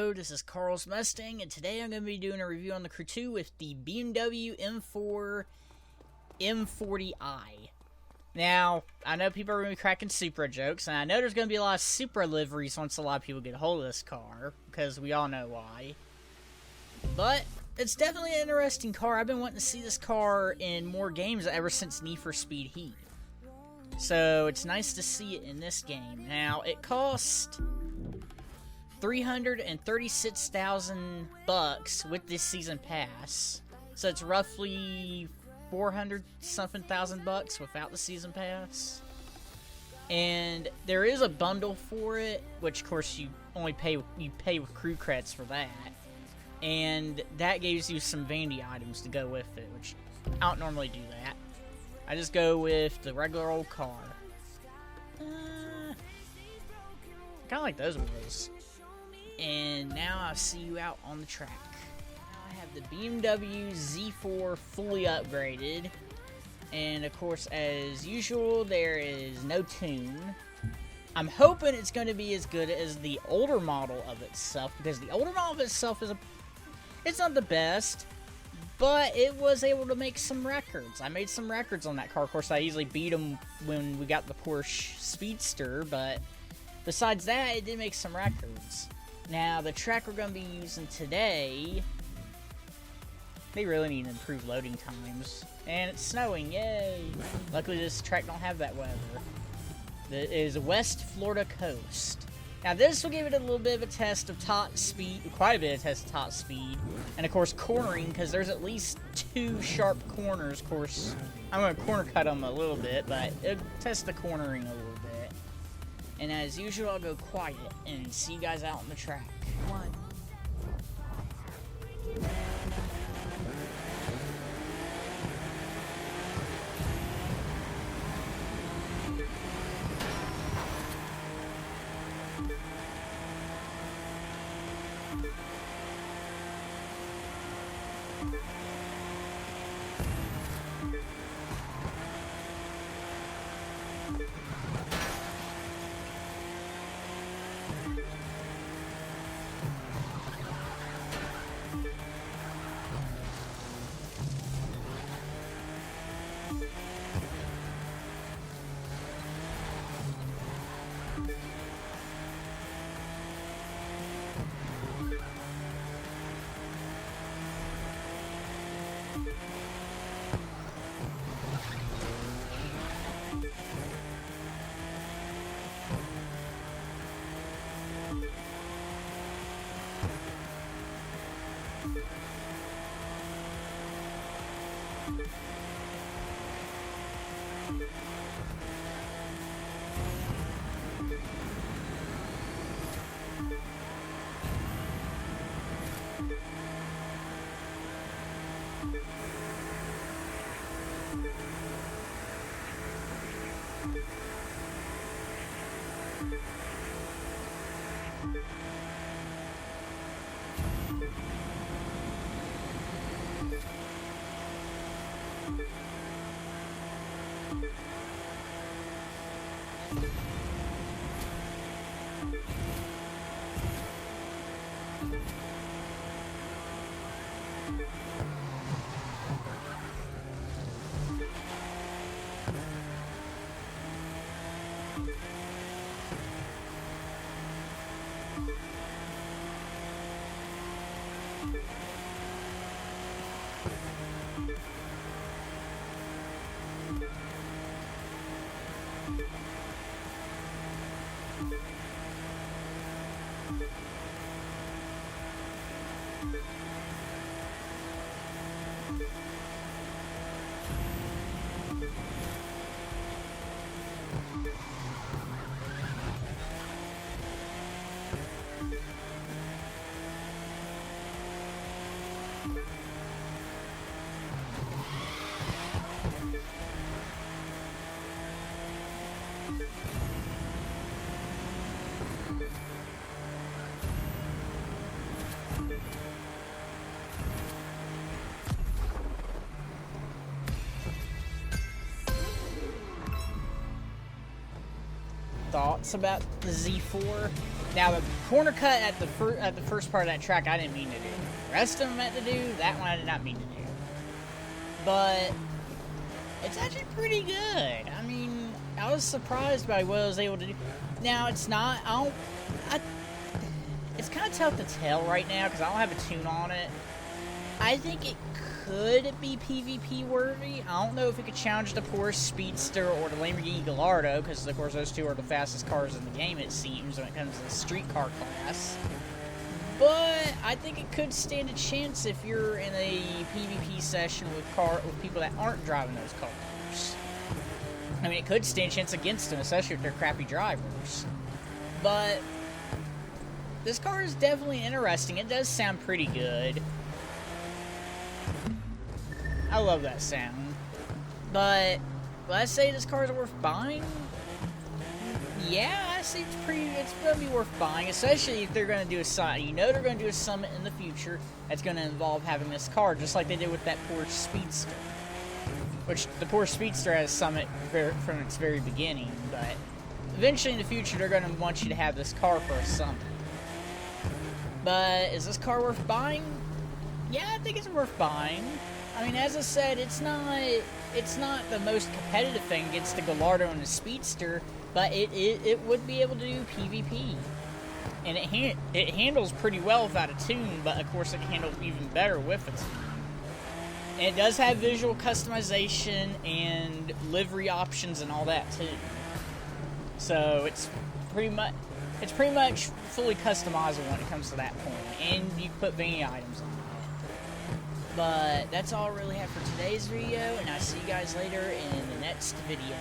Hello, this is Carl's Mustang, and today I'm going to be doing a review on the Crew 2 with the BMW M4 M40i. Now, I know people are going to be cracking Supra jokes, and I know there's going to be a lot of Supra liveries once a lot of people get a hold of this car, because we all know why. But it's definitely an interesting car. I've been wanting to see this car in more games ever since Need for Speed Heat. So it's nice to see it in this game. Now, it cost $336,000 with this season pass, so it's roughly 400 something thousand bucks without the season pass. And there is a bundle for it, which of course you pay with crew credits for that, and that gives you some vanity items to go with it, which I don't normally do that. I just go with the regular old car. Kind of like those wheels. And now I see you out on the track. Now I have the BMW Z4 fully upgraded. And of course, as usual, there is no tune. I'm hoping it's going to be as good as the older model of itself, because the older model of itself it's not the best, but it was able to make some records. I made some records on that car. Of course, I easily beat them when we got the Porsche Speedster, but besides that, it did make some records. Now, the track we're going to be using today, they really need to improve loading times. And it's snowing, yay! Luckily, this track don't have that weather. It is West Florida coast. Now, this will give it a little bit of a test of top speed, quite a bit of test of top speed. And, of course, cornering, because there's at least 2 sharp corners. Of course, I'm going to corner cut them a little bit, but it'll test the cornering a little bit. And as usual, I'll go quiet and see you guys out on the track. One. thoughts about the Z4. Now, the corner cut at the first part of that track, I didn't mean to do. The rest of them meant to do, that one I did not mean to do. But it's actually pretty good. I mean, I was surprised by what I was able to do. Now, it's not, it's kind of tough to tell right now because I don't have a tune on it. I think it could be PvP worthy. I don't know if it could challenge the Porsche Speedster or the Lamborghini Gallardo, because of course those two are the fastest cars in the game, it seems, when it comes to the street car class. But I think it could stand a chance if you're in a PvP session with people that aren't driving those cars. I mean, it could stand a chance against them, especially if they're crappy drivers. But this car is definitely interesting. It does sound pretty good. I love that sound. But will I say this car is worth buying? Yeah, I say it's gonna be worth buying, especially if they're gonna do a summit. You know they're gonna do a summit in the future that's gonna involve having this car, just like they did with that Porsche Speedster. Which the Porsche Speedster has summit from its very beginning, but eventually in the future they're gonna want you to have this car for a summit. But is this car worth buying? Yeah, I think it's worth buying. I mean, as I said, it's not the most competitive thing against the Gallardo and the Speedster, but it would be able to do PvP. And it handles pretty well without a tune, but of course it can handle even better with a tune. And it does have visual customization and livery options and all that too. So it's pretty much fully customizable when it comes to that point, and you can put many items on it. But that's all I really have for today's video, and I'll see you guys later in the next video.